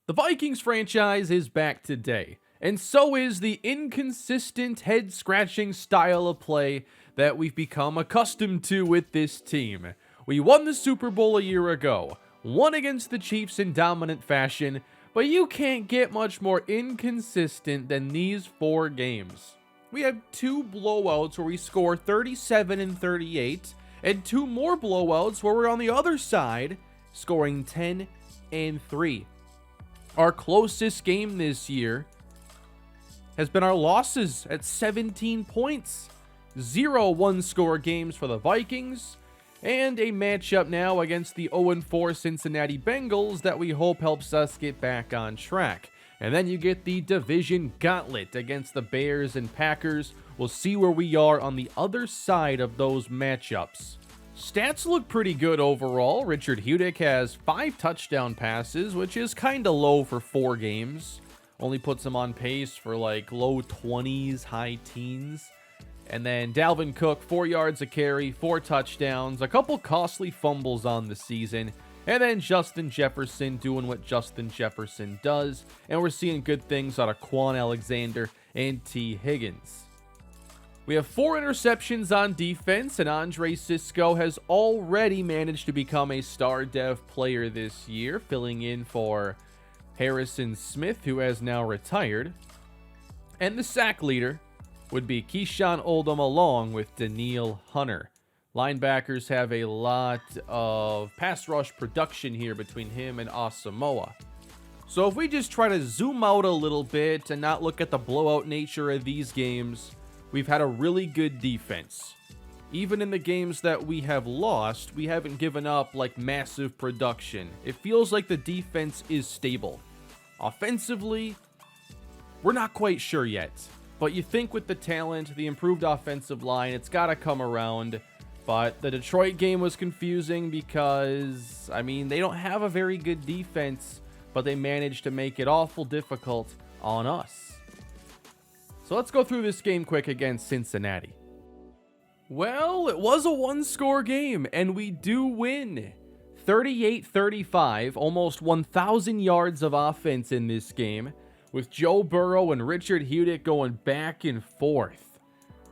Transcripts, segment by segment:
The Vikings franchise is back today, and so is the inconsistent, head-scratching style of play that we've become accustomed to with this team. We won the Super Bowl a year ago, won against the Chiefs in dominant fashion, but you can't get much more inconsistent than these 4 games. We have 2 blowouts where we score 37 and 38, and 2 more blowouts where we're on the other side, scoring 10 and 3. Our closest game this year has been our losses at 17 points. 0 one-score games for the Vikings, and a matchup now against the 0-4 Cincinnati Bengals that we hope helps us get back on track. And then you get the division gauntlet against the Bears and Packers. We'll see where we are on the other side of those matchups. Stats look pretty good overall. Richard Hudick has 5 touchdown passes, which is kind of low for 4 games. Only puts him on pace for like low 20s, high teens. And then Dalvin Cook, 4 yards a carry, 4 touchdowns, a couple costly fumbles on the season. And then Justin Jefferson doing what Justin Jefferson does. And we're seeing good things out of Quan Alexander and T. Higgins. We have 4 interceptions on defense, and Andre Cisco has already managed to become a star dev player this year, filling in for Harrison Smith, who has now retired. And the sack leader would be Keyshawn Oldham along with Daniil Hunter. Linebackers have a lot of pass rush production here between him and Asamoah. So if we just try to zoom out a little bit and not look at the blowout nature of these games, we've had a really good defense. Even in the games that we have lost, we haven't given up like massive production. It feels like the defense is stable. Offensively, we're not quite sure yet. But you think with the talent, the improved offensive line, it's got to come around. But the Detroit game was confusing because, they don't have a very good defense, but they managed to make it awful difficult on us. So let's go through this game quick against Cincinnati. Well, it was a 1-score game, and we do win. 38-35, almost 1,000 yards of offense in this game, with Joe Burrow and Richard Hudick going back and forth.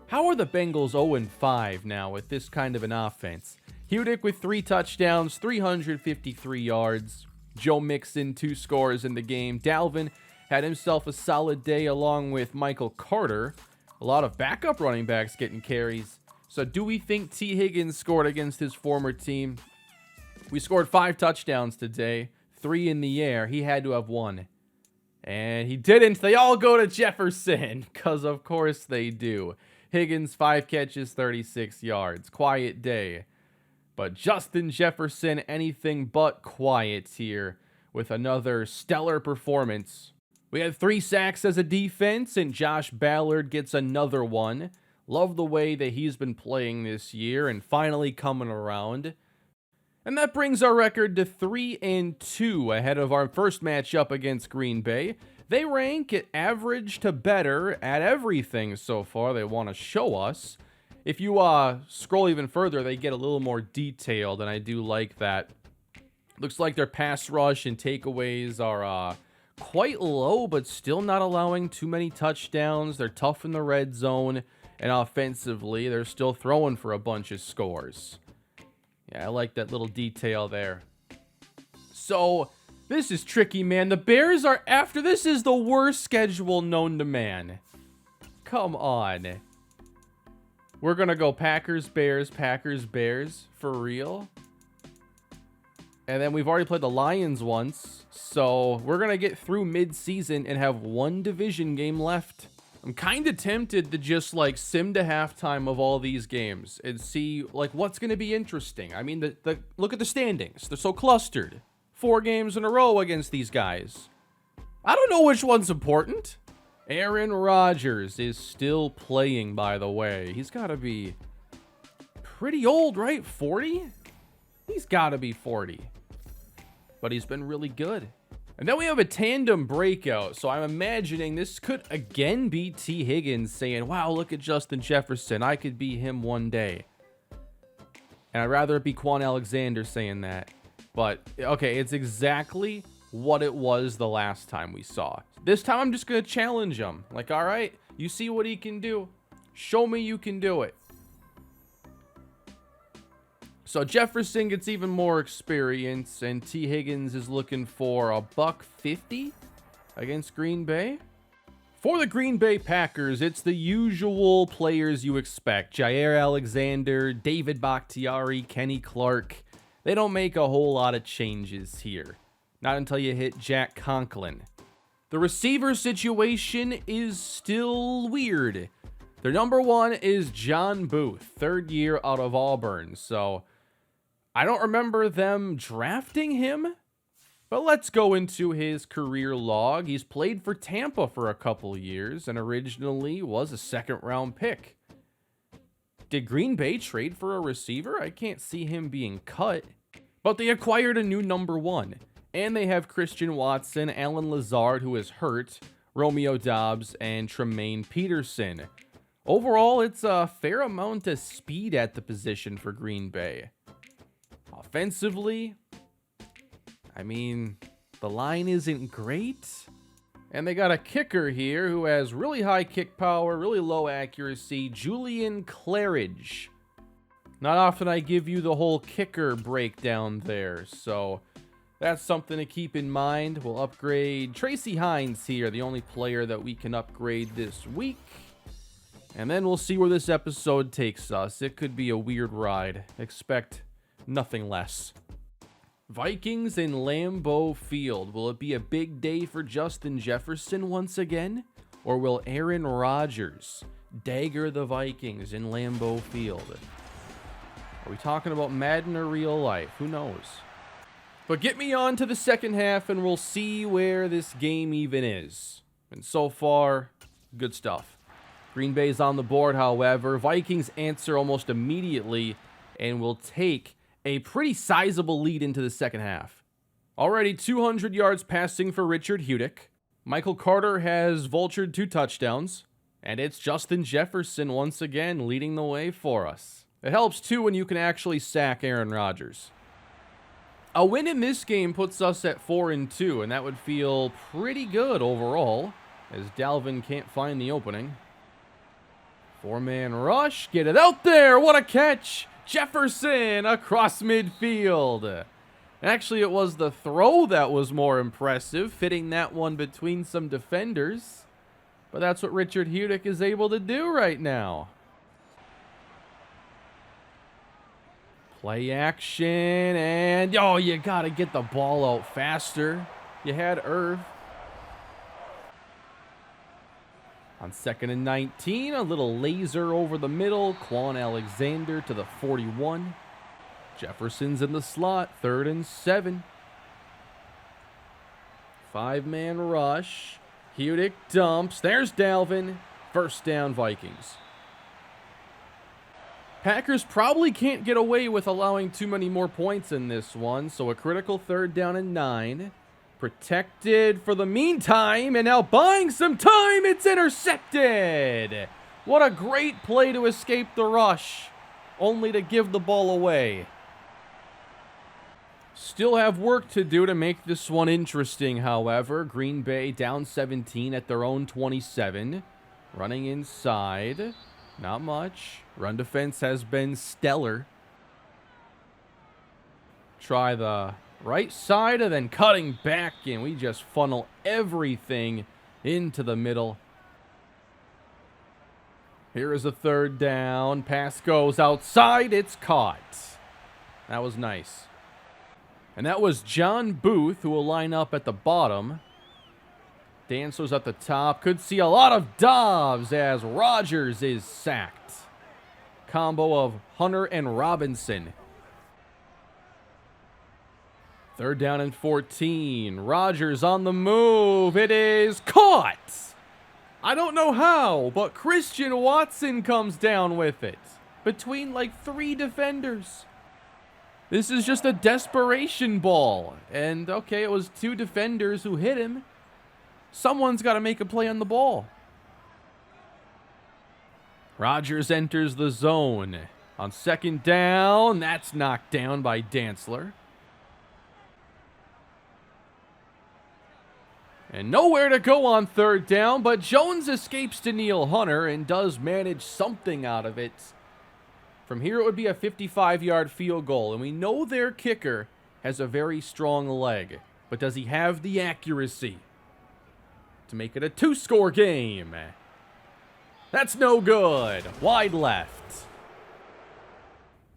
How are the Bengals 0-5 now with this kind of an offense? Hudick with 3 touchdowns, 353 yards. Joe Mixon, 2 scores in the game. Dalvin had himself a solid day along with Michael Carter. A lot of backup running backs getting carries. So do we think T. Higgins scored against his former team? We scored 5 touchdowns today, 3 in the air. He had to have 1. And he didn't. They all go to Jefferson, because of course they do. Higgins, 5 catches, 36 yards. Quiet day. But Justin Jefferson, anything but quiet here with another stellar performance. We had 3 sacks as a defense, and Josh Ballard gets another one. Love the way that he's been playing this year and finally coming around. And that brings our record to 3-2 ahead of our first matchup against Green Bay. They rank at average to better at everything so far they want to show us. If you scroll even further, they get a little more detailed, and I do like that. Looks like their pass rush and takeaways are quite low, but still not allowing too many touchdowns. They're tough in the red zone, and offensively, they're still throwing for a bunch of scores. Yeah, I like that little detail there. So, this is tricky, man. The Bears are after this is the worst schedule known to man. Come on. We're going to go Packers, Bears, for real. And then we've already played the Lions once, so we're going to get through mid-season and have 1 division game left. I'm kind of tempted to just sim to halftime of all these games and see what's going to be interesting. Look at the standings. They're so clustered. 4 games in a row against these guys. I don't know which one's important. Aaron Rodgers is still playing, by the way. He's got to be pretty old, right? 40? He's got to be 40. But he's been really good. And then we have a tandem breakout. So I'm imagining this could again be T. Higgins saying, wow, look at Justin Jefferson. I could be him one day. And I'd rather it be Quan Alexander saying that. But, okay, it's exactly what it was the last time we saw. This time I'm just going to challenge him. Like, all right, you see what he can do. Show me you can do it. So Jefferson gets even more experience, and T. Higgins is looking for a $150 against Green Bay. For the Green Bay Packers, it's the usual players you expect. Jair Alexander, David Bakhtiari, Kenny Clark. They don't make a whole lot of changes here. Not until you hit Jack Conklin. The receiver situation is still weird. Their number one is John Booth, third year out of Auburn. So I don't remember them drafting him, but let's go into his career log. He's played for Tampa for a couple years and originally was a second-round pick. Did Green Bay trade for a receiver? I can't see him being cut. But they acquired a new number one. And they have Christian Watson, Alan Lazard, who is hurt, Romeo Doubs, and Tremaine Peterson. Overall, it's a fair amount of speed at the position for Green Bay. Offensively, I mean, the line isn't great. And they got a kicker here who has really high kick power, really low accuracy, Julian Claridge. Not often I give you the whole kicker breakdown there, so that's something to keep in mind. We'll upgrade Tracy Hines here, the only player that we can upgrade this week. And then we'll see where this episode takes us. It could be a weird ride. Expect nothing less. Vikings in Lambeau Field. Will it be a big day for Justin Jefferson once again? Or will Aaron Rodgers dagger the Vikings in Lambeau Field? Are we talking about Madden or real life? Who knows? But get me on to the second half and we'll see where this game even is. And so far, good stuff. Green Bay's on the board, however. Vikings answer almost immediately and will take a pretty sizable lead into the second half. Already 200 yards passing for Richard Hudick. Michael Carter has vultured 2 touchdowns. And it's Justin Jefferson once again leading the way for us. It helps too when you can actually sack Aaron Rodgers. A win in this game puts us at 4-2, and that would feel pretty good overall, as Dalvin can't find the opening. 4-man rush, get it out there, what a catch! Jefferson across midfield. Actually, it was the throw that was more impressive, fitting that one between some defenders. But that's what Richard Hudick is able to do right now. Play action, and oh, you gotta get the ball out faster. You had Irv. On 2nd and 19, a little laser over the middle. Quan Alexander to the 41. Jefferson's in the slot, 3rd and 7. 5-man rush. Hudick dumps. There's Dalvin. First down, Vikings. Packers probably can't get away with allowing too many more points in this one, so a critical 3rd down and 9. Protected for the meantime, and now buying some time, it's intercepted! What a great play to escape the rush, only to give the ball away. Still have work to do to make this one interesting, however. Green Bay down 17 at their own 27. Running inside. Not much. Run defense has been stellar. Try the right side and then cutting back in. We just funnel everything into the middle. Here is a 3rd down. Pass goes outside. It's caught. That was nice. And that was John Booth, who will line up at the bottom. Dancer's at the top. Could see a lot of Dobbs as Rodgers is sacked. Combo of Hunter and Robinson. 3rd down and 14. Rodgers on the move. It is caught. I don't know how, but Christian Watson comes down with it. Between like 3 defenders. This is just a desperation ball. And okay, it was 2 defenders who hit him. Someone's got to make a play on the ball. Rodgers enters the zone. On 2nd down, that's knocked down by Dantzler. And nowhere to go on third down, but Jones escapes to Neil Hunter and does manage something out of it. From here, it would be a 55-yard field goal, and we know their kicker has a very strong leg. But does he have the accuracy to make it a 2-score game? That's no good. Wide left.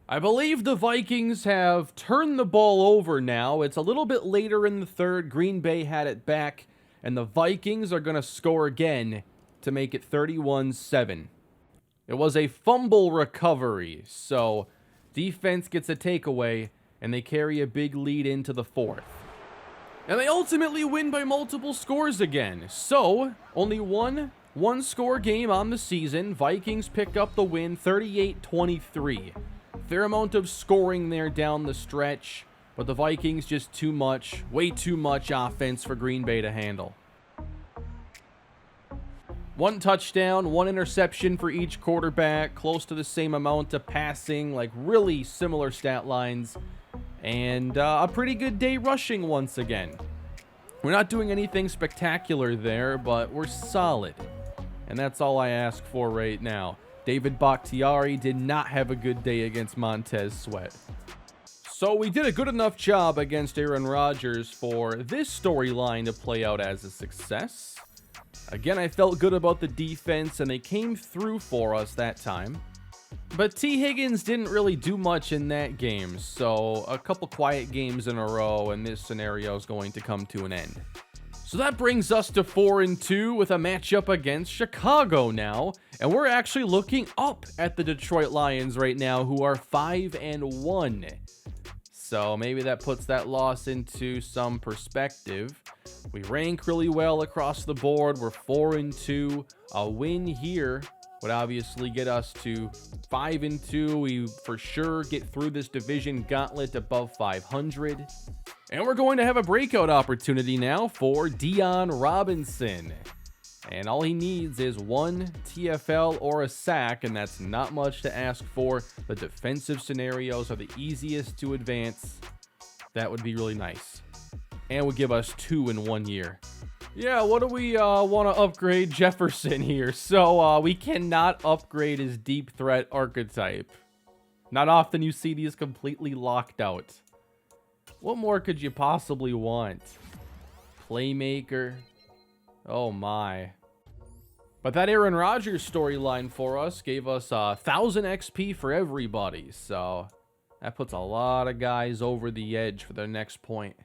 I believe the Vikings have turned the ball over now. It's a little bit later in the third. Green Bay had it back, and the Vikings are going to score again to make it 31-7. It was a fumble recovery, so defense gets a takeaway, and they carry a big lead into the fourth. And they ultimately win by multiple scores again. So, only one-score game on the season. Vikings pick up the win, 38-23. Fair amount of scoring there down the stretch, but the Vikings just too much, way too much offense for Green Bay to handle. 1 touchdown, 1 interception for each quarterback, close to the same amount of passing, like really similar stat lines, and a pretty good day rushing once again. We're not doing anything spectacular there, but we're solid, and that's all I ask for right now. David Bakhtiari did not have a good day against Montez Sweat. So we did a good enough job against Aaron Rodgers for this storyline to play out as a success. Again, I felt good about the defense, and they came through for us that time. But T. Higgins didn't really do much in that game, so a couple quiet games in a row, and this scenario is going to come to an end. So that brings us to 4-2 with a matchup against Chicago now, and we're actually looking up at the Detroit Lions right now, who are 5-1. So maybe that puts that loss into some perspective. We rank really well across the board. We're 4-2. A win here would obviously get us to 5-2. We for sure get through this division gauntlet above 500. And we're going to have a breakout opportunity now for Dion Robinson. And all he needs is 1 TFL or a sack, and that's not much to ask for. The defensive scenarios are the easiest to advance. That would be really nice. And would give us 2 in 1 year. Yeah, what do we want to upgrade Jefferson here? So we cannot upgrade his deep threat archetype. Not often you see these completely locked out. What more could you possibly want? Playmaker. Oh my. But that Aaron Rodgers storyline for us gave us 1,000 XP for everybody. So that puts a lot of guys over the edge for their next point.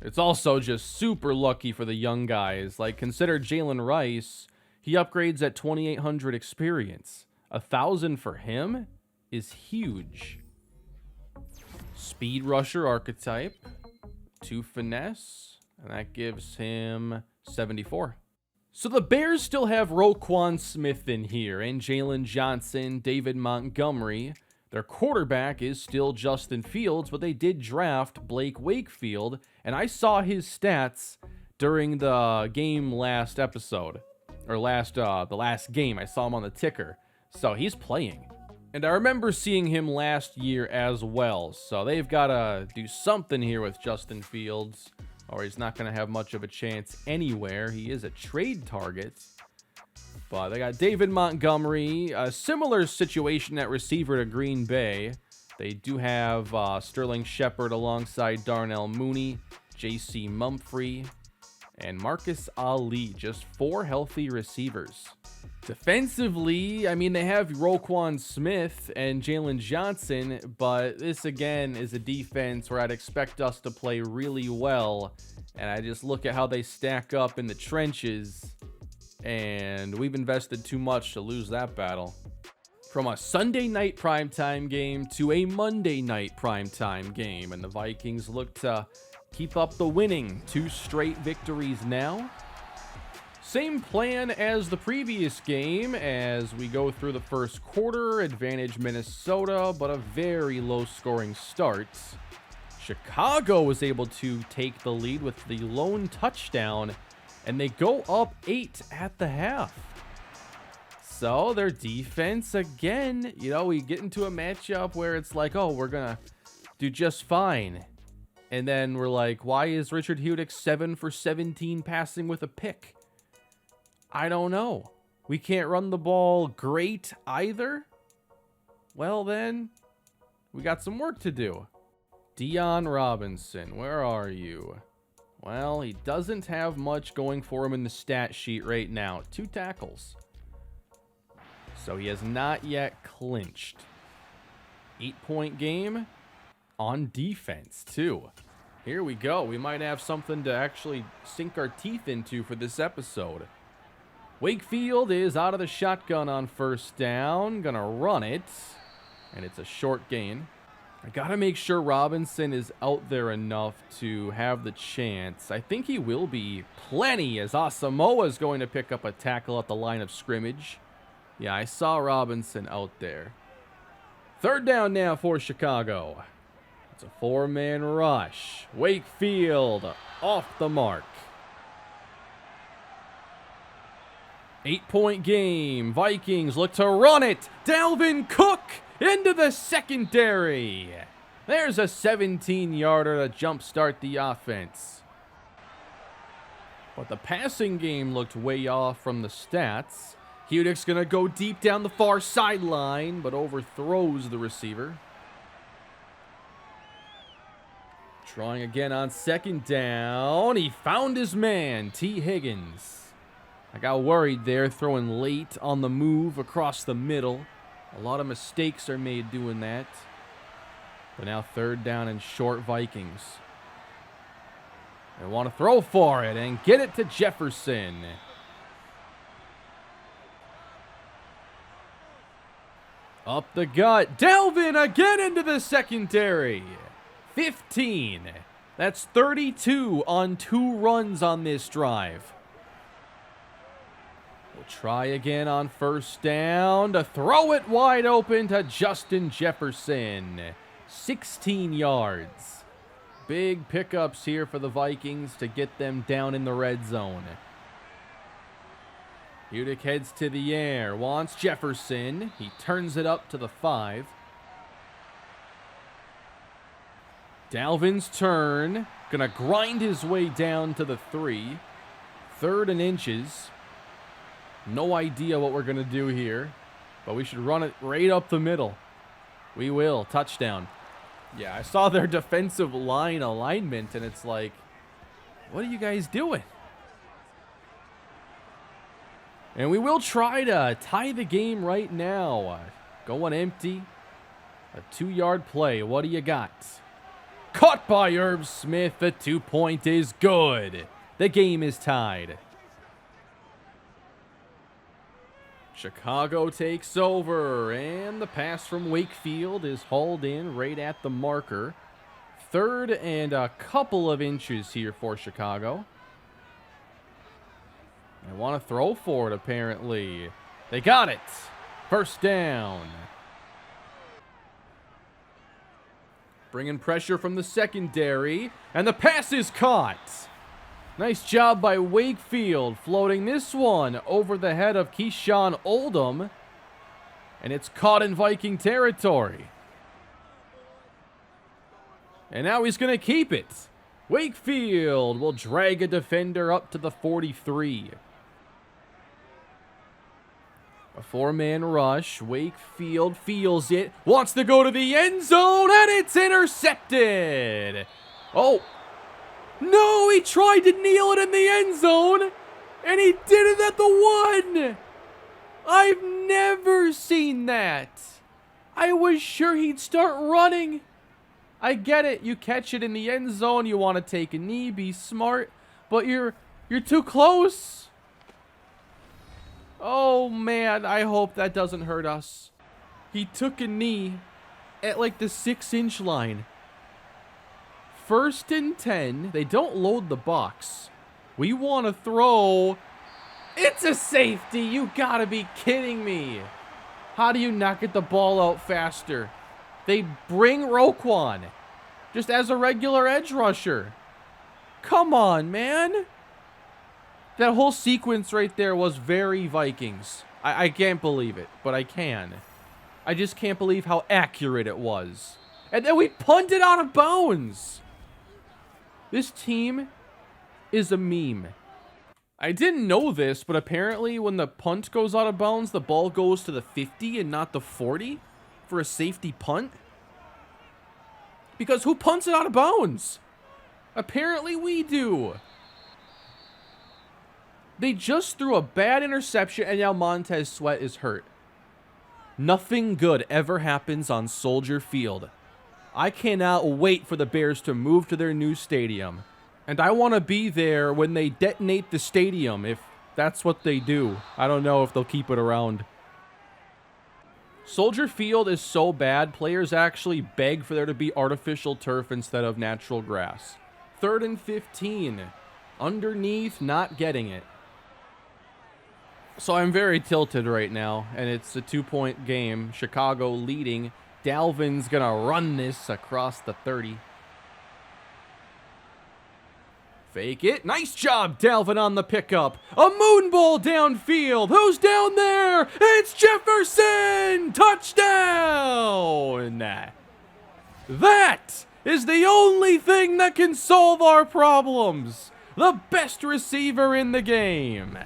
It's also just super lucky for the young guys. Like, consider Jalen Rice. He upgrades at 2,800 experience. 1,000 for him is huge. Speed rusher archetype. 2 finesse. And that gives him 74. So the Bears still have Roquan Smith in here, and Jalen Johnson, David Montgomery. Their quarterback is still Justin Fields, but they did draft Blake Wakefield, and I saw his stats during the game last episode, or the last game. I saw him on the ticker, so he's playing. And I remember seeing him last year as well, so they've got to do something here with Justin Fields, or he's not going to have much of a chance anywhere. He is a trade target. But they got David Montgomery, a similar situation at receiver to Green Bay. They do have Sterling Shepard alongside Darnell Mooney, J.C. Mumphrey, and Marcus Ali. Just 4 healthy receivers. Defensively, I mean, they have Roquan Smith and Jalen Johnson, but this, again, is a defense where I'd expect us to play really well. And I just look at how they stack up in the trenches, and we've invested too much to lose that battle. From a Sunday night primetime game to a Monday night primetime game, and the Vikings look to keep up the winning. 2 straight victories now. Same plan as the previous game as we go through the first quarter. Advantage Minnesota, but a very low-scoring start. Chicago was able to take the lead with the lone touchdown, and they go up 8 at the half. So their defense, again, you know, we get into a matchup where it's like, oh, we're going to do just fine. And then we're like, why is Richard Hudick 7 for 17 passing with a pick? I don't know. We can't run the ball great either? Well then, we got some work to do. Dion Robinson, where are you? Well, he doesn't have much going for him in the stat sheet right now. 2 tackles. So he has not yet clinched. 8-point game on defense, too. Here we go. We might have something to actually sink our teeth into for this episode. Wakefield is out of the shotgun on first down. Gonna run it. And it's a short gain. I gotta make sure Robinson is out there enough to have the chance. I think he will be plenty, as Asamoah is going to pick up a tackle at the line of scrimmage. Yeah, I saw Robinson out there. Third down now for Chicago. It's a 4-man rush. Wakefield off the mark. 8-point game. Vikings look to run it. Dalvin Cook into the secondary. There's a 17-yarder to jumpstart the offense. But the passing game looked way off from the stats. Hudick's going to go deep down the far sideline, but overthrows the receiver. Trying again on second down. He found his man, T. Higgins. I got worried there, throwing late on the move across the middle. A lot of mistakes are made doing that. But now third down and short Vikings. They want to throw for it and get it to Jefferson. Up the gut. Dalvin again into the secondary. 15. That's 32 on 2 runs on this drive. We'll try again on first down to throw it wide open to Justin Jefferson. 16 yards. Big pickups here for the Vikings to get them down in the red zone. Hudick heads to the air, wants Jefferson. He turns it up to the 5. Dalvin's turn. Gonna grind his way down to the 3. 3rd and inches. No idea what we're gonna do here, but we should run it right up the middle. We will. Touchdown. Yeah, I saw their defensive line alignment, and it's like, what are you guys doing? And we will try to tie the game right now. Going empty. A 2-yard play. What do you got? Caught by Irv Smith. The 2-point is good. The game is tied. Chicago takes over, and the pass from Wakefield is hauled in right at the marker. 3rd and a couple of inches here for Chicago. They want to throw for it, apparently. They got it. First down. Bringing pressure from the secondary, and the pass is caught. Nice job by Wakefield, floating this one over the head of Keyshawn Oldham. And it's caught in Viking territory. And now he's going to keep it. Wakefield will drag a defender up to the 43. A 4-man rush. Wakefield feels it. Wants to go to the end zone, and it's intercepted. Oh. No, he tried to kneel it in the end zone, and he did it at the 1. I've never seen that. I was sure he'd start running. I get it. You catch it in the end zone. You want to take a knee, be smart, but you're too close. Oh, man, I hope that doesn't hurt us. He took a knee at like the 6-inch line. 1st and 10. They don't load the box. We want to throw. It's a safety. You gotta be kidding me. How do you not get the ball out faster? They bring Roquan just as a regular edge rusher. Come on, man. That whole sequence right there was very Vikings. I can't believe it, but I can. I just can't believe how accurate it was. And then we punted out of bounds. This team is a meme. I didn't know this, but apparently when the punt goes out of bounds, the ball goes to the 50 and not the 40 for a safety punt. Because who punts it out of bounds? Apparently we do. They just threw a bad interception and now Montez Sweat is hurt. Nothing good ever happens on Soldier Field. I cannot wait for the Bears to move to their new stadium. And I want to be there when they detonate the stadium, if that's what they do. I don't know if they'll keep it around. Soldier Field is so bad, players actually beg for there to be artificial turf instead of natural grass. 3rd and 15. Underneath, not getting it. So I'm very tilted right now, and it's a 2-point game. Chicago leading. Dalvin's gonna run this across the 30. Fake it. Nice job, Dalvin, on the pickup. A moon ball downfield. Who's down there? It's Jefferson! Touchdown! That is the only thing that can solve our problems. The best receiver in the game.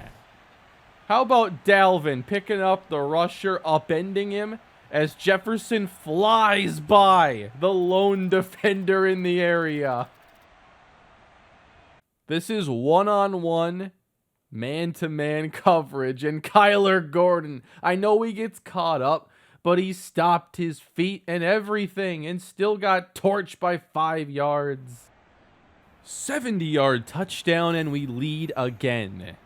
How about Dalvin picking up the rusher, upending him as Jefferson flies by the lone defender in the area? This is one-on-one, man-to-man coverage, and Kyler Gordon, I know he gets caught up, but he stopped his feet and everything and still got torched by 5 yards. 70-yard touchdown, and we lead again.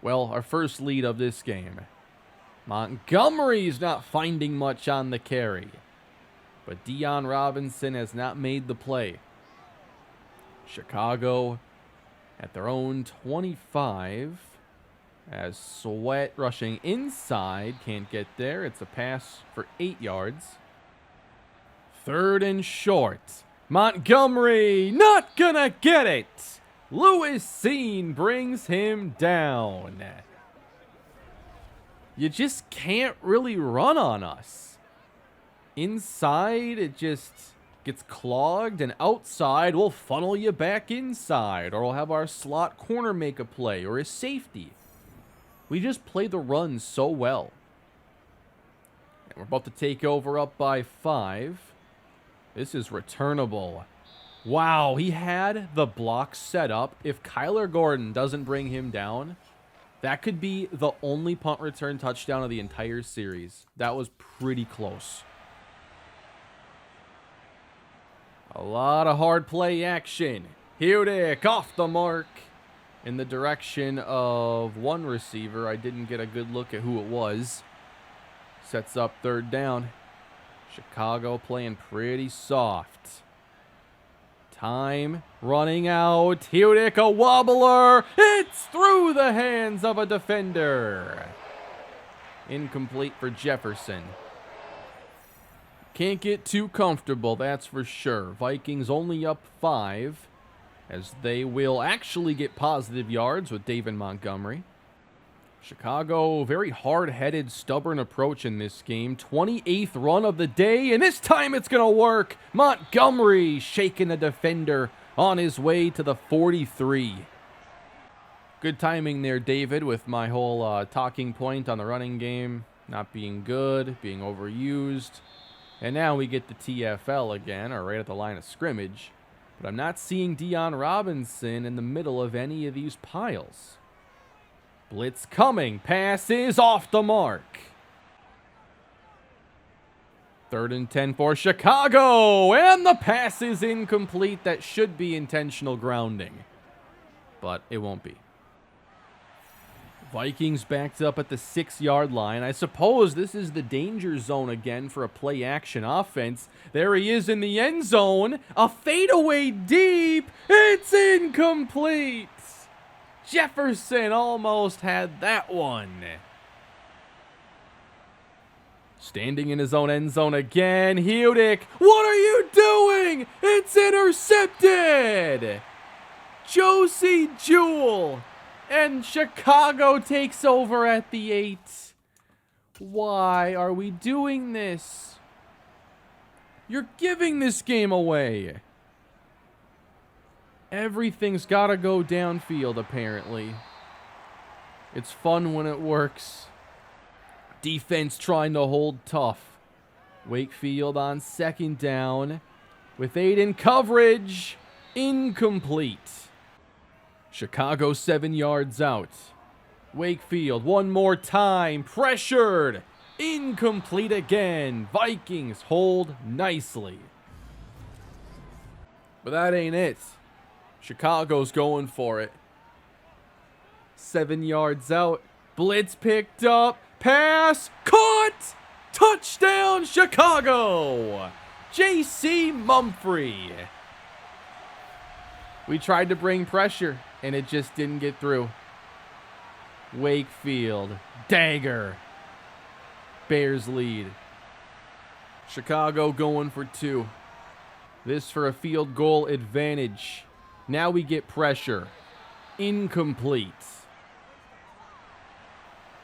Well, our first lead of this game. Montgomery's not finding much on the carry, but Deon Robinson has not made the play. Chicago at their own 25, as Sweat rushing inside, can't get there. It's a pass for 8 yards. 3rd and short. Montgomery not gonna get it. Lewis Cine brings him down. You just can't really run on us. Inside, it just gets clogged, and outside, we'll funnel you back inside, or we'll have our slot corner make a play, or a safety. We just play the run so well. And we're about to take over up by 5. This is returnable. Wow, he had the block set up. If Kyler Gordon doesn't bring him down, that could be the only punt return touchdown of the entire series. That was pretty close. A lot of hard play action. Hudick off the mark in the direction of one receiver. I didn't get a good look at who it was. Sets up 3rd down. Chicago playing pretty soft. Time running out. Hudick, a wobbler. It's through the hands of a defender. Incomplete for Jefferson. Can't get too comfortable, that's for sure. Vikings only up 5, as they will actually get positive yards with David Montgomery. Chicago, very hard-headed, stubborn approach in this game. 28th run of the day, and this time it's going to work. Montgomery shaking a defender on his way to the 43. Good timing there, David, with my whole talking point on the running game not being good, being overused. And now we get the TFL again, or right at the line of scrimmage. But I'm not seeing Deon Robinson in the middle of any of these piles. Blitz coming. Pass is off the mark. 3rd and 10 for Chicago. And the pass is incomplete. That should be intentional grounding, but it won't be. Vikings backed up at the 6-yard line. I suppose this is the danger zone again for a play-action offense. There he is in the end zone. A fadeaway deep. It's incomplete. Jefferson almost had that one. Standing in his own end zone again. Hudick, what are you doing? It's intercepted. Josie Jewell. And Chicago takes over at the 8. Why are we doing this? You're giving this game away. Everything's got to go downfield, apparently. It's fun when it works. Defense trying to hold tough. Wakefield on second down with 8 in coverage. Incomplete. Chicago 7 yards out. Wakefield one more time. Pressured. Incomplete again. Vikings hold nicely. But that ain't it. Chicago's going for it. 7 yards out. Blitz picked up. Pass. Caught. Touchdown Chicago. J.C. Mumphrey. We tried to bring pressure, and it just didn't get through. Wakefield. Dagger. Bears lead. Chicago going for 2. This for a field goal advantage. Now we get pressure. Incomplete.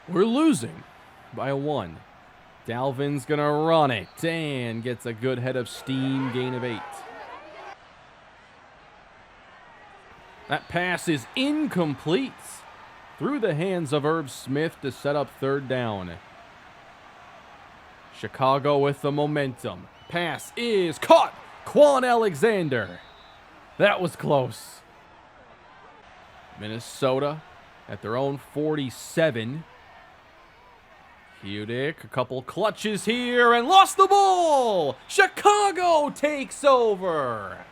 We're losing by 1. Dalvin's going to run it and gets a good head of steam, gain of 8. That pass is incomplete. Through the hands of Herb Smith to set up 3rd down. Chicago with the momentum. Pass is caught. Quan Alexander. That was close. Minnesota at their own 47. Hudick, a couple clutches here and lost the ball. Chicago takes over.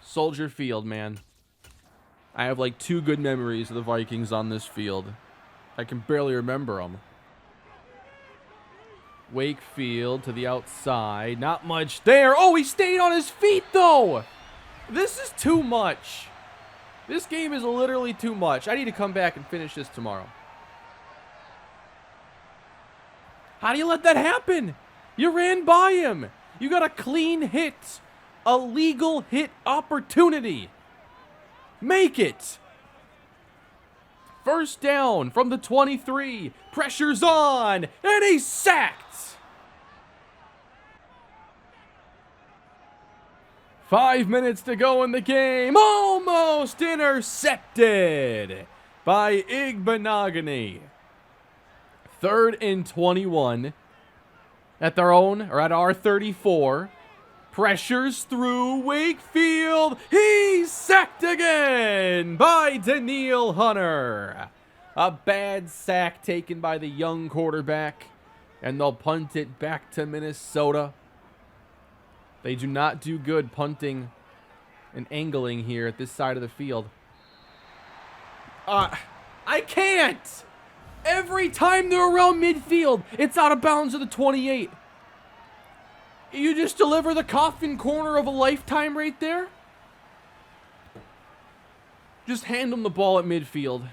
Soldier Field, man. I have like 2 good memories of the Vikings on this field. I can barely remember them. Wakefield to the outside. Not much there. Oh, he stayed on his feet, though. This is too much. This game is literally too much. I need to come back and finish this tomorrow. How do you let that happen? You ran by him. You got a clean hit. A legal hit opportunity. Make it. 1st down from the 23. Pressure's on. And he's sacked. 5 minutes to go in the game. Almost intercepted by Igbenogany. 3rd and 21 at their own, or at our 34. Pressures through Wakefield. He's sacked again by Daniil Hunter. A bad sack taken by the young quarterback, and they'll punt it back to Minnesota. They do not do good punting and angling here at this side of the field. I can't! Every time they're around midfield, it's out of bounds of the 28. You just deliver the coffin corner of a lifetime right there? Just hand them the ball at midfield.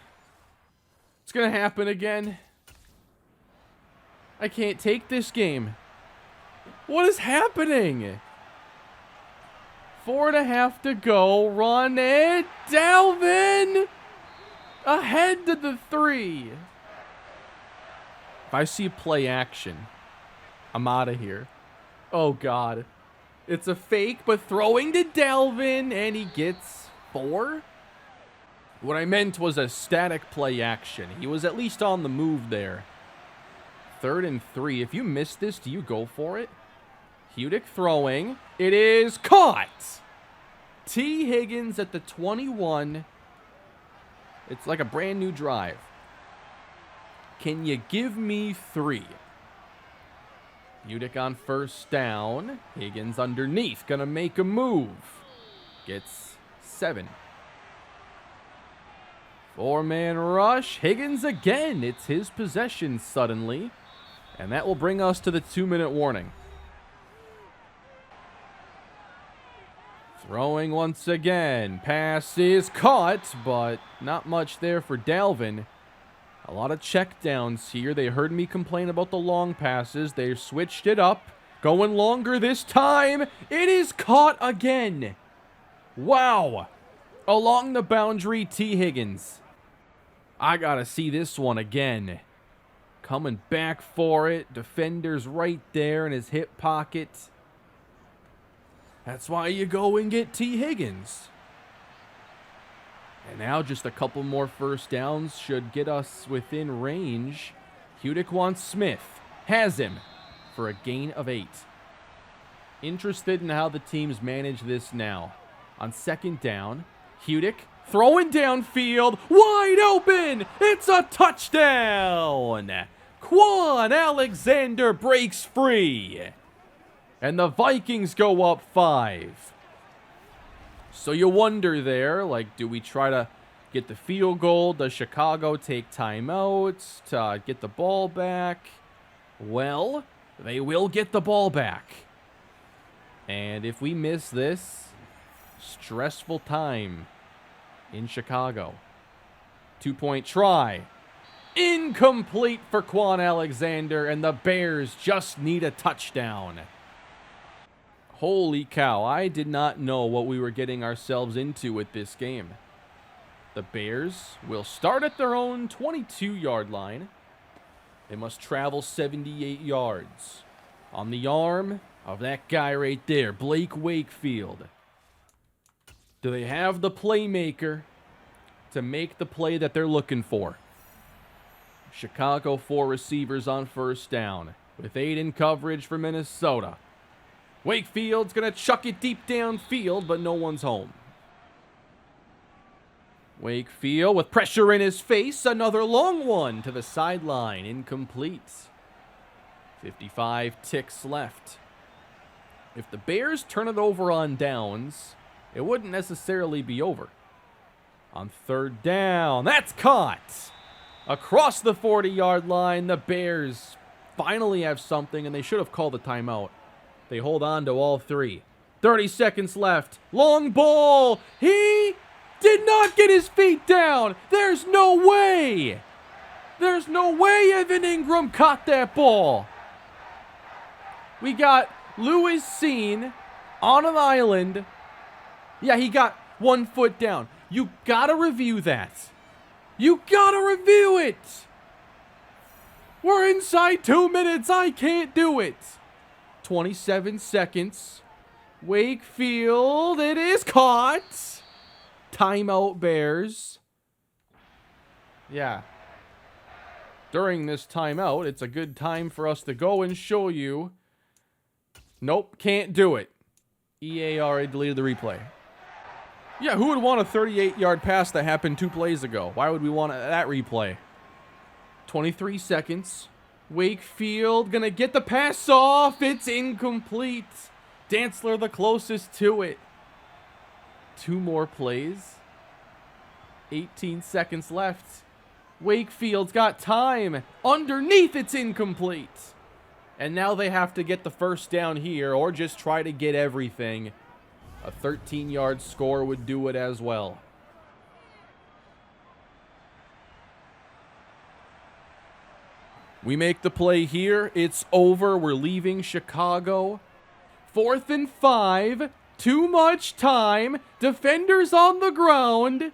It's going to happen again. I can't take this game. What is happening? 4.5 to go. Run it. Dalvin. Ahead to the 3. If I see play action, I'm out of here. Oh, God. It's a fake, but throwing to Dalvin, and he gets 4? What I meant was a static play action. He was at least on the move there. 3rd and 3. If you miss this, do you go for it? Hudick throwing. It is caught. T. Higgins at the 21. It's like a brand new drive. Can you give me 3? Hudick on 1st down. Higgins underneath. Gonna make a move. Gets 7. 4-man rush. Higgins again. It's his possession suddenly. And that will bring us to the 2-minute warning. Throwing once again. Pass is caught, but not much there for Dalvin. A lot of checkdowns here. They heard me complain about the long passes. They switched it up. Going longer this time. It is caught again. Wow. Along the boundary, T. Higgins. I gotta see this one again. Coming back for it. Defender's right there in his hip pocket. That's why you go and get T. Higgins. And now just a couple more first downs should get us within range. Hudick wants Smith. Has him for a gain of 8. Interested in how the teams manage this now. On second down, Hudick throwing downfield. Wide open. It's a touchdown. Quan Alexander breaks free. And the Vikings go up 5. So you wonder there, like, do we try to get the field goal? Does Chicago take timeouts to get the ball back? Well, they will get the ball back. And if we miss this, stressful time in Chicago. 2-point try. Incomplete for Quan Alexander, and the Bears just need a touchdown. Holy cow, I did not know what we were getting ourselves into with this game. The Bears will start at their own 22-yard line. They must travel 78 yards. On the arm of that guy right there, Blake Wakefield. Do they have the playmaker to make the play that they're looking for? Chicago 4 receivers on first down with 8 in coverage for Minnesota. Wakefield's going to chuck it deep downfield, but no one's home. Wakefield with pressure in his face. Another long one to the sideline. Incomplete. 55 ticks left. If the Bears turn it over on downs, it wouldn't necessarily be over. On third down, that's caught. Across the 40-yard line, the Bears finally have something, and they should have called a timeout. They hold on to all 3. 30 seconds left. Long ball. He did not get his feet down. There's no way. There's no way Evan Ingram caught that ball. We got Lewis Seen on an island. Yeah, he got 1 foot down. You gotta review that. You gotta review it. We're inside 2 minutes. I can't do it. 27 seconds. Wakefield. It is caught. Timeout Bears. Yeah. During this timeout, it's a good time for us to go and show you. Nope, can't do it. EA already deleted the replay. Yeah, who would want a 38-yard pass that happened 2 plays ago? Why would we want that replay? 23 seconds. Wakefield gonna get the pass off. It's incomplete. Dantzler the closest to it. 2 more plays. 18 seconds left. Wakefield's got time. Underneath, it's incomplete. And now they have to get the first down here or just try to get everything. A 13-yard score would do it as well. We make the play here. It's over. We're leaving Chicago. 4th and 5. Too much time. Defenders on the ground.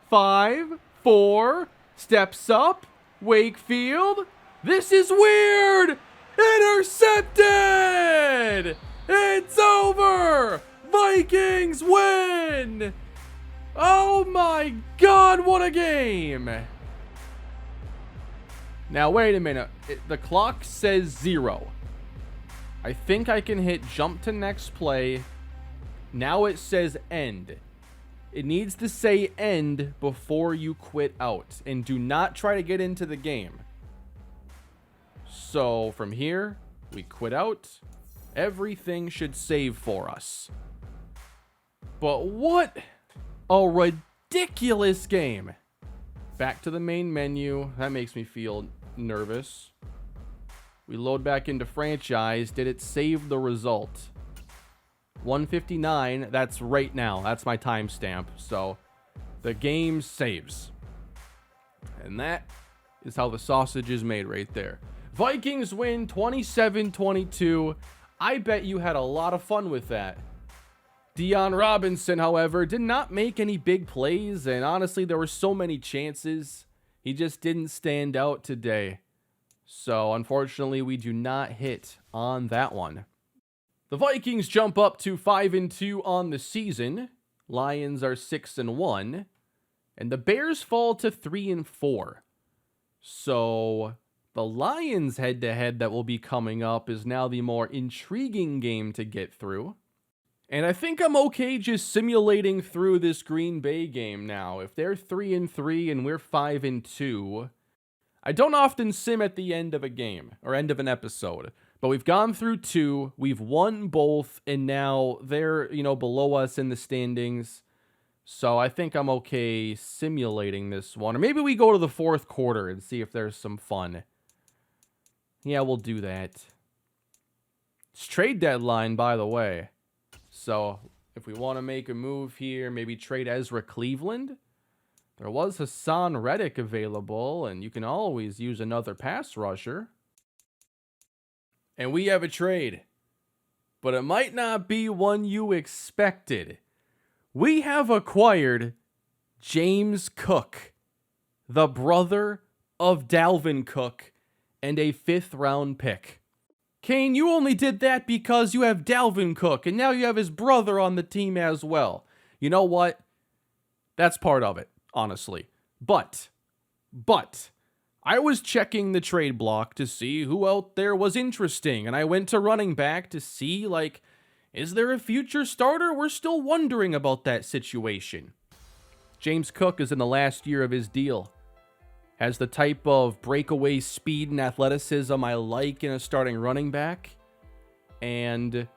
5, 4. Steps up. Wakefield. This is weird. Intercepted. It's over. Vikings win. Oh my God, what a game. Now, wait a minute. The clock says 0. I think I can hit jump to next play. Now it says end. It needs to say end before you quit out. And do not try to get into the game. So, from here, we quit out. Everything should save for us. But what a ridiculous game. Back to the main menu. That makes me feel nervous. We load back into franchise. Did it save the result? 1:59. That's right now. That's my timestamp. So the game saves. And that is how the sausage is made right there. Vikings win 27-22. I bet you had a lot of fun with that. Deon Robinson, however, did not make any big plays, and honestly, there were so many chances. He just didn't stand out today. So, unfortunately, we do not hit on that one. The Vikings jump up to 5-2 on the season. Lions are 6-1. And the Bears fall to 3-4. So the Lions head-to-head that will be coming up is now the more intriguing game to get through. And I think I'm okay just simulating through this Green Bay game now. If they're 3-3 and we're 5-2, I don't often sim at the end of a game or end of an episode. But we've gone through 2, we've won both, and now they're, below us in the standings. So I think I'm okay simulating this one. Or maybe we go to the 4th quarter and see if there's some fun. Yeah, we'll do that. It's trade deadline, by the way. So if we want to make a move here, maybe trade Ezra Cleveland. There was Hassan Reddick available, and you can always use another pass rusher. And we have a trade. But it might not be one you expected. We have acquired James Cook, the brother of Dalvin Cook, and a 5th-round pick. Kane, you only did that because you have Dalvin Cook, and now you have his brother on the team as well. You know what? That's part of it, honestly. But, I was checking the trade block to see who out there was interesting, and I went to running back to see, is there a future starter? We're still wondering about that situation. James Cook is in the last year of his deal. Has the type of breakaway speed and athleticism I like in a starting running back. And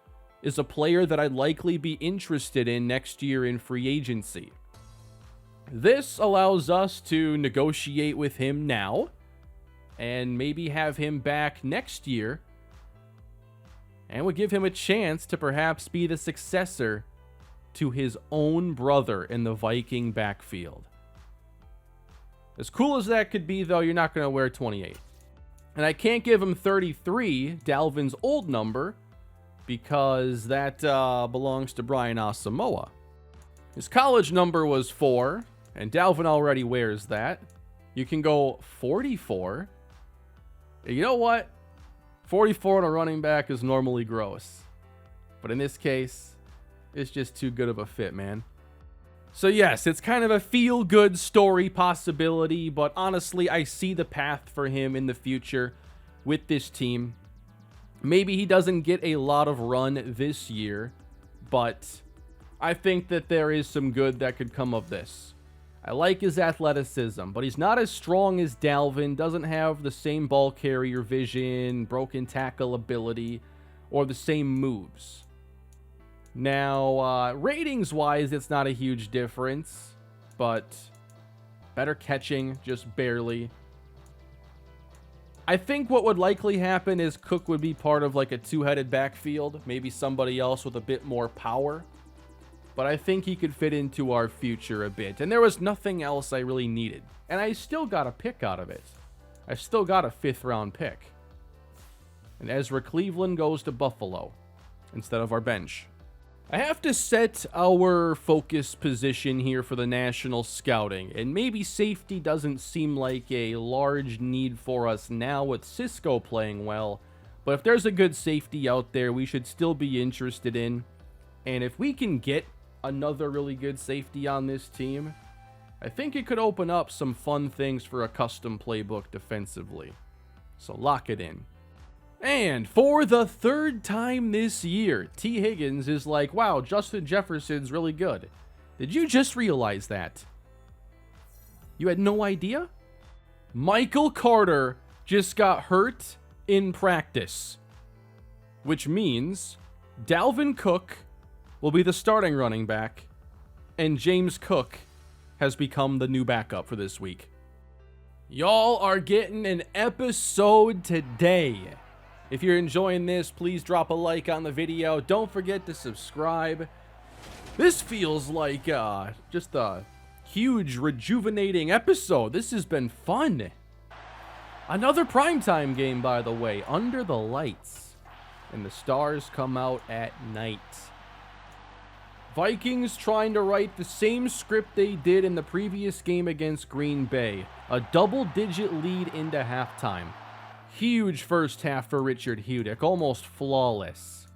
is a player that I'd likely be interested in next year in free agency. This allows us to negotiate with him now. And maybe have him back next year. And would give him a chance to perhaps be the successor to his own brother in the Viking backfield. As cool as that could be, though, you're not going to wear 28. And I can't give him 33, Dalvin's old number, because that belongs to Brian Asamoah. His college number was 4, and Dalvin already wears that. You can go 44. You know what? 44 on a running back is normally gross. But in this case, it's just too good of a fit, man. So yes, it's kind of a feel-good story possibility, but honestly, I see the path for him in the future with this team. Maybe he doesn't get a lot of run this year, but I think that there is some good that could come of this. I like his athleticism, but he's not as strong as Dalvin, doesn't have the same ball carrier vision, broken tackle ability, or the same moves. Now, ratings-wise, it's not a huge difference, but better catching, just barely. I think what would likely happen is Cook would be part of like a 2-headed backfield, maybe somebody else with a bit more power. But I think he could fit into our future a bit. And there was nothing else I really needed. And I still got a pick out of it. I still got a 5th-round pick. And Ezra Cleveland goes to Buffalo instead of our bench. I have to set our focus position here for the national scouting, and maybe safety doesn't seem like a large need for us now with Cisco playing well, but if there's a good safety out there, we should still be interested in, and if we can get another really good safety on this team, I think it could open up some fun things for a custom playbook defensively, so lock it in. And for the 3rd time this year, T. Higgins is like, wow, Justin Jefferson's really good. Did you just realize that? You had no idea? Michael Carter just got hurt in practice, which means Dalvin Cook will be the starting running back, and James Cook has become the new backup for this week. Y'all are getting an episode today. If you're enjoying this, please drop a like on the video. Don't forget to subscribe. This feels like just a huge rejuvenating episode. This has been fun. Another primetime game, by the way, under the lights. And the stars come out at night. Vikings trying to write the same script they did in the previous game against Green Bay. A double-digit lead into halftime. Huge first half for Richard Hudick, almost flawless.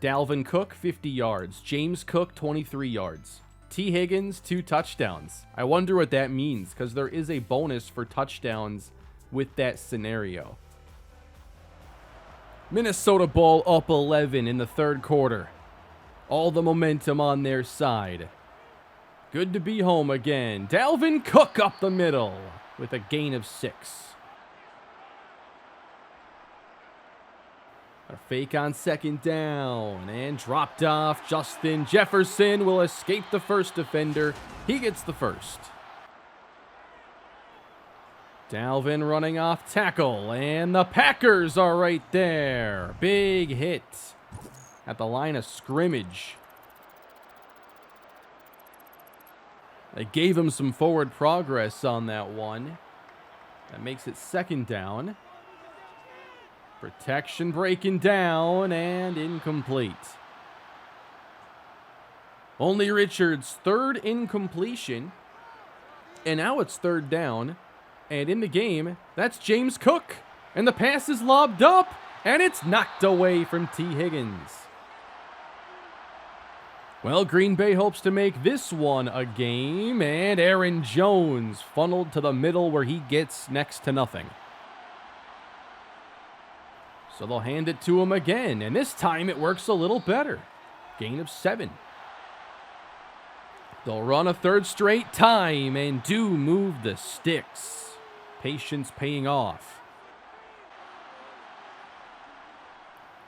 Dalvin Cook, 50 yards. James Cook, 23 yards. T. Higgins, 2 touchdowns. I wonder what that means, because there is a bonus for touchdowns with that scenario. Minnesota ball up 11 in the third quarter. All the momentum on their side. Good to be home again. Dalvin Cook up the middle with a gain of 6. A fake on second down and dropped off. Justin Jefferson will escape the first defender. He gets the first. Dalvin running off tackle, and the Packers are right there. Big hit at the line of scrimmage. They gave him some forward progress on that one. That makes it second down. Protection breaking down and incomplete. Only Richards' third incompletion. And now it's third down. And in the game, that's James Cook. And the pass is lobbed up. And it's knocked away from T. Higgins. Well, Green Bay hopes to make this one a game. And Aaron Jones funneled to the middle where he gets next to nothing. So they'll hand it to him again. And this time it works a little better. Gain of 7. They'll run a third straight time and do move the sticks. Patience paying off.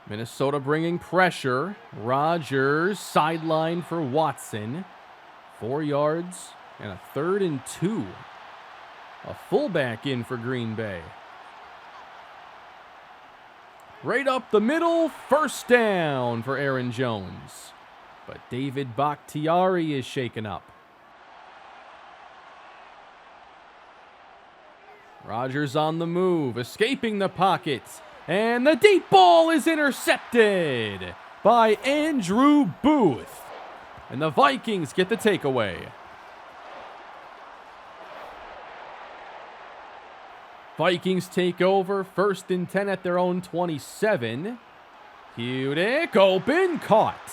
Minnesota bringing pressure. Rodgers sideline for Watson. 4 yards and a 3rd and 2. A fullback in for Green Bay. Right up the middle, first down for Aaron Jones. But David Bakhtiari is shaken up. Rodgers on the move, escaping the pocket. And the deep ball is intercepted by Andrew Booth. And the Vikings get the takeaway. Vikings take over, 1st and 10 at their own 27. Hudick, open, caught.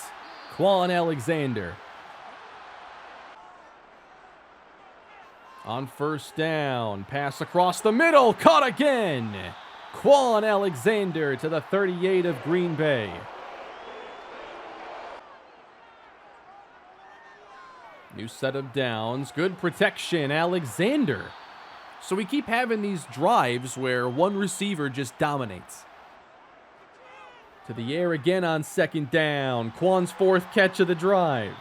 Quan Alexander. On first down, pass across the middle, caught again. Quan Alexander to the 38 of Green Bay. New set of downs, good protection, Alexander. So we keep having these drives where one receiver just dominates. To the air again on second down. Quan's 4th catch of the drive.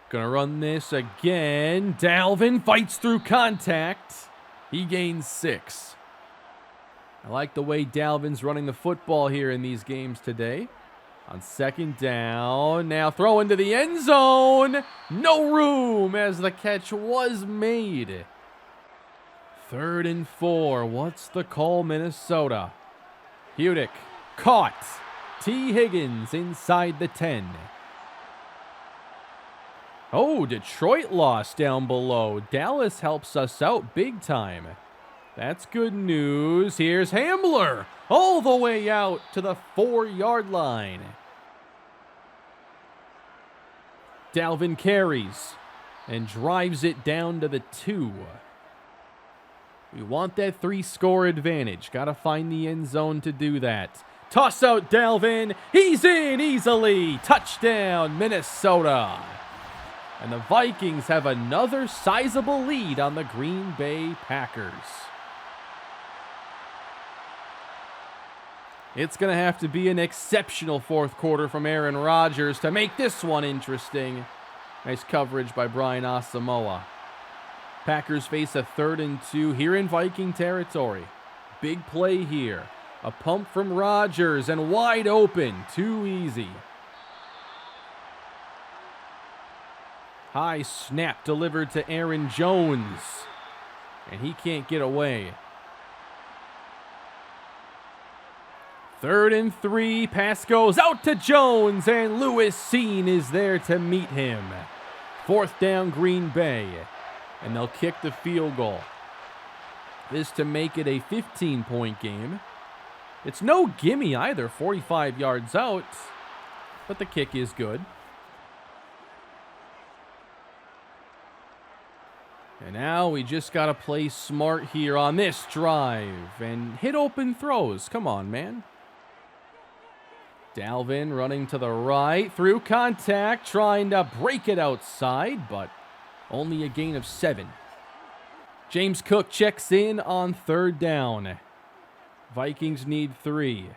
Gonna run this again. Dalvin fights through contact. He gains 6. I like the way Dalvin's running the football here in these games today. On second down, now throw into the end zone. No room as the catch was made. 3rd and 4. What's the call, Minnesota? Hudick caught. T. Higgins inside the 10. Oh, Detroit lost down below. Dallas helps us out big time. That's good news. Here's Hamler all the way out to the 4-yard line. Dalvin carries and drives it down to the 2. We want that 3-score advantage. Got to find the end zone to do that. Toss out Dalvin. He's in easily. Touchdown, Minnesota. And the Vikings have another sizable lead on the Green Bay Packers. It's going to have to be an exceptional 4th quarter from Aaron Rodgers to make this one interesting. Nice coverage by Brian Asamoah. Packers face a 3rd and 2 here in Viking territory. Big play here. A pump from Rodgers and wide open. Too easy. High snap delivered to Aaron Jones. And he can't get away. 3rd and 3. Pass goes out to Jones. And Lewis Cine is there to meet him. 4th down Green Bay. And they'll kick the field goal. This to make it a 15-point game. It's no gimme either, 45 yards out, but the kick is good. And now we just got to play smart here on this drive and hit open throws. Come on, man. Dalvin running to the right, through contact, trying to break it outside, but only a gain of 7. James Cook checks in on 3rd down. Vikings need 3.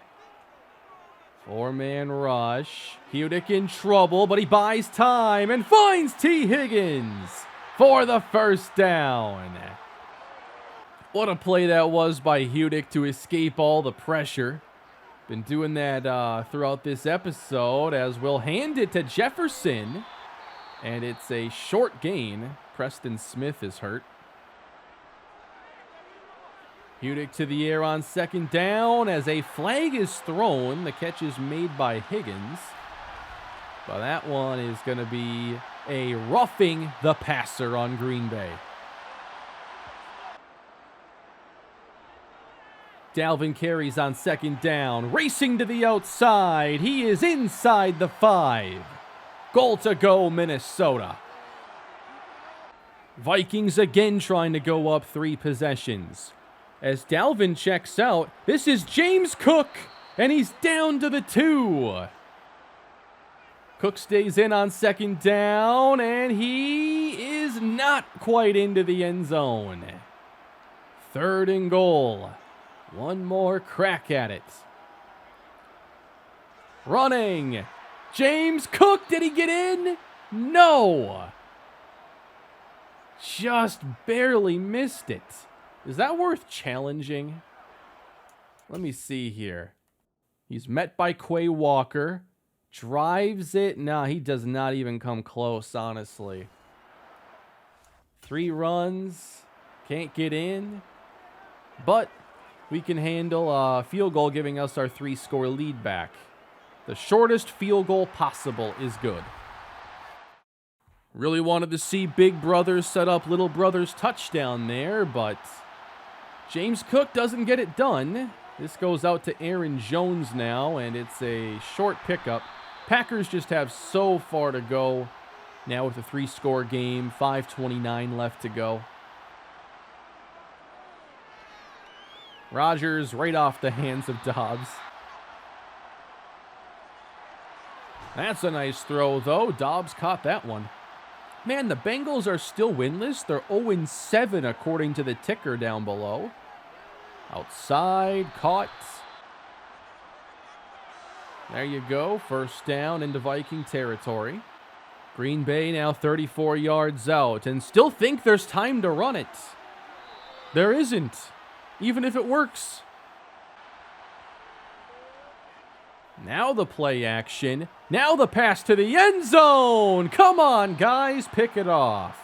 4-man rush. Hudick in trouble, but he buys time and finds T. Higgins for the 1st down. What a play that was by Hudick to escape all the pressure. Been doing that throughout this episode, as we'll hand it to Jefferson. And it's a short gain. Preston Smith is hurt. Hudick to the air on 2nd down as a flag is thrown. The catch is made by Higgins. But that one is going to be a roughing the passer on Green Bay. Dalvin carries on 2nd down, racing to the outside. He is inside the 5. Goal to go, Minnesota. Vikings again trying to go up 3 possessions. As Dalvin checks out, this is James Cook, and he's down to the 2. Cook stays in on 2nd down, and he is not quite into the end zone. 3rd and goal. One more crack at it. Running. James Cook, did he get in? No. Just barely missed it. Is that worth challenging? Let me see here. He's met by Quay Walker. Drives it. Nah, he does not even come close, honestly. 3 runs. Can't get in. But we can handle a field goal, giving us our 3-score lead back. The shortest field goal possible is good. Really wanted to see Big Brother set up Little Brother's touchdown there, but James Cook doesn't get it done. This goes out to Aaron Jones now, and it's a short pickup. Packers just have so far to go now with a 3-score game, 5:29 left to go. Rodgers right off the hands of Dobbs. That's a nice throw, though. Dobbs caught that one. Man, the Bengals are still winless. They're 0-7 according to the ticker down below. Outside, caught. There you go. 1st down into Viking territory. Green Bay now 34 yards out and still think there's time to run it. There isn't, even if it works. Now the play action. Now the pass to the end zone. Come on, guys, pick it off.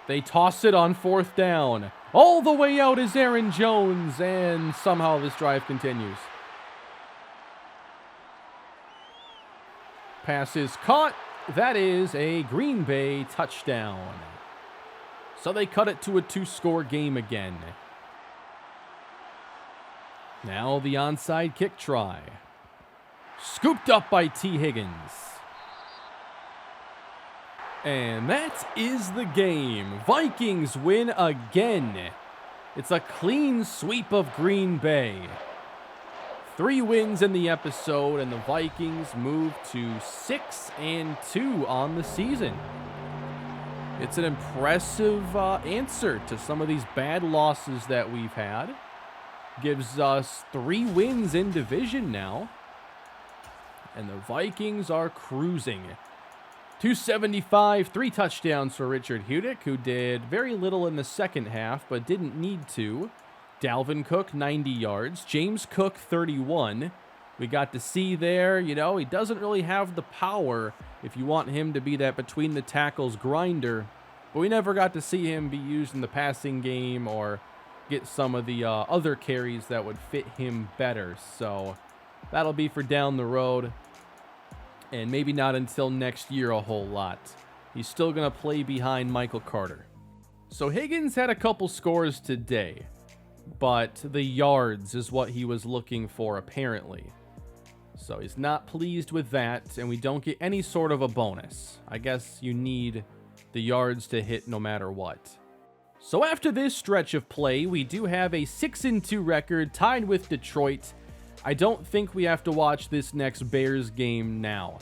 They toss it on 4th down. All the way out is Aaron Jones, and somehow this drive continues. Pass is caught. That is a Green Bay touchdown. So they cut it to a 2-score game again. Now the onside kick try. Scooped up by T. Higgins. And that is the game. Vikings win again. It's a clean sweep of Green Bay. 3 wins in the episode, and the Vikings move to 6-2 on the season. It's an impressive answer to some of these bad losses that we've had. Gives us 3 wins in division now. And the Vikings are cruising. 275, 3 touchdowns for Richard Hudick, who did very little in the second half, but didn't need to. Dalvin Cook, 90 yards. James Cook, 31. We got to see there, he doesn't really have the power if you want him to be that between the tackles grinder. But we never got to see him be used in the passing game or get some of the other carries that would fit him better. So that'll be for down the road. And maybe not until next year a whole lot. He's still going to play behind Michael Carter. So Higgins had a couple scores today, but the yards is what he was looking for apparently. So he's not pleased with that, and we don't get any sort of a bonus. I guess you need the yards to hit no matter what. So after this stretch of play, we do have a 6-2 record tied with Detroit. I don't think we have to watch this next Bears game now.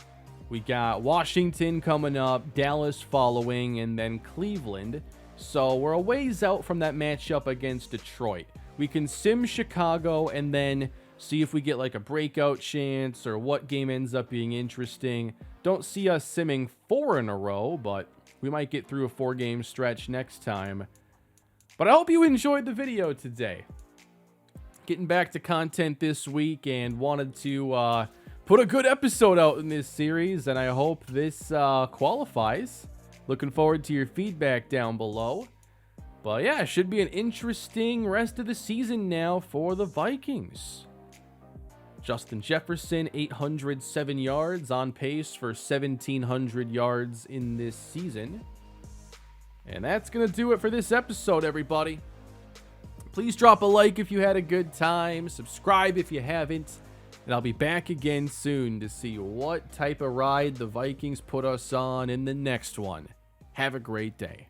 We got Washington coming up, Dallas following, and then Cleveland. So we're a ways out from that matchup against Detroit. We can sim Chicago and then see if we get like a breakout chance or what game ends up being interesting. Don't see us simming 4 in a row, but we might get through a 4-game stretch next time. But I hope you enjoyed the video today. Getting back to content this week and wanted to put a good episode out in this series, and I hope this qualifies. Looking forward to your feedback down below. But yeah, it should be an interesting rest of the season now for the Vikings. Justin Jefferson, 807 yards, on pace for 1,700 yards in this season. And that's going to do it for this episode, everybody. Please drop a like if you had a good time. Subscribe if you haven't. And I'll be back again soon to see what type of ride the Vikings put us on in the next one. Have a great day.